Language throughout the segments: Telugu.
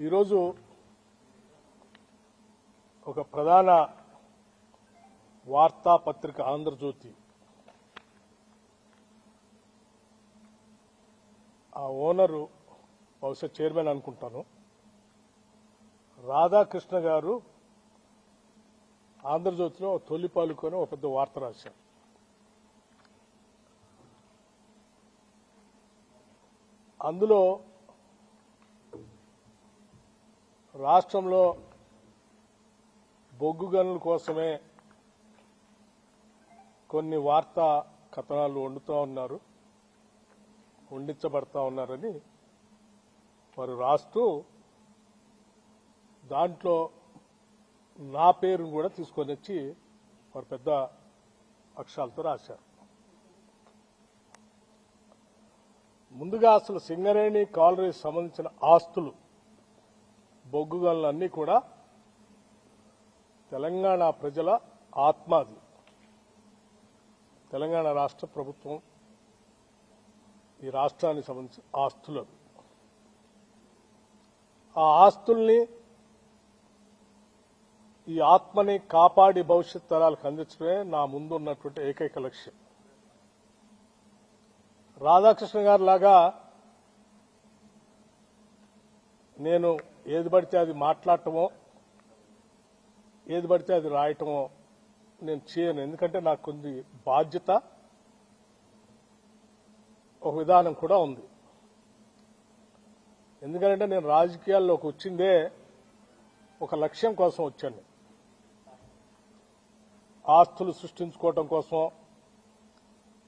ఈరోజు ఒక ప్రధాన వార్తాపత్రిక ఆంధ్రజ్యోతి ఆ ఓనరు బహుశా చైర్మన్ అనుకుంటాను రాధాకృష్ణ గారు ఆంధ్రజ్యోతిలో తొలి పాలుకొని ఒక పెద్ద వార్త రాశారు. అందులో రాష్ట్రంలో బొగ్గు గనుల కోసమే కొన్ని వార్తా కథనాలు వండించబడతా ఉన్నారని వారు రాస్తూ దాంట్లో నా పేరును కూడా తీసుకొని వచ్చి వారు పెద్ద అక్షరాలతో రాశారు. ముందుగా అసలు సింగరేణి కాలరీకి సంబంధించిన ఆస్తులు బొగ్గు గనులన్నీ కూడా తెలంగాణ ప్రజల ఆత్మాది. తెలంగాణ రాష్ట్ర ప్రభుత్వం ఈ రాష్ట్రానికి సంబంధించిన ఆస్తులు. ఆ ఆస్తుల్ని ఈ ఆత్మని కాపాడి భవిష్యత్ తరాలకు అందించడమే నా ముందున్నటువంటి ఏకైక లక్ష్యం. రాధాకృష్ణ గారి లాగా నేను ఏది పడితే అది మాట్లాడటమో ఏది పడితే అది రాయటమో నేను చేయను. ఎందుకంటే నాకు కొన్ని బాధ్యత, ఒక విధానం కూడా ఉంది. ఎందుకంటే నేను రాజకీయాల్లోకి వచ్చిందే ఒక లక్ష్యం కోసం వచ్చాను. ఆస్తులు సృష్టించుకోవటం కోసం,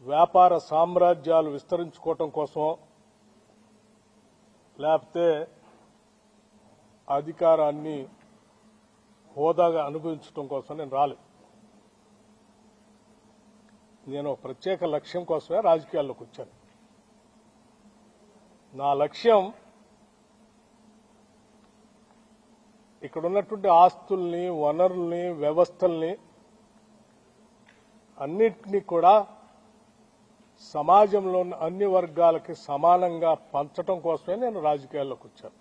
వ్యాపార సామ్రాజ్యాలు విస్తరించుకోవటం కోసం, లేకపోతే అధికారాన్ని హోదాగా అనుభవించడం కోసం నేను రాలేదు. నేను ఒక ప్రత్యేక లక్ష్యం కోసమే రాజకీయాల్లోకి వచ్చాను. నా లక్ష్యం ఇక్కడ ఉన్నటువంటి ఆస్తుల్ని, వనరుల్ని, వ్యవస్థల్ని అన్నింటినీ కూడా సమాజంలో ఉన్న అన్ని వర్గాలకి సమానంగా పంచడం కోసమే నేను రాజకీయాల్లోకి వచ్చాను.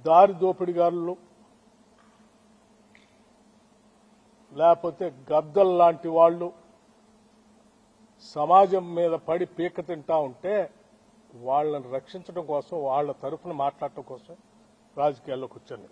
దారి దోపిడిగారులు లేకపోతే గద్దలు లాంటి వాళ్ళు సమాజం మీద పడి పీక తింటా ఉంటే వాళ్ళని రక్షించడం కోసం, వాళ్ళ తరఫున మాట్లాడటం కోసం రాజకీయాల్లోకి వచ్చాను.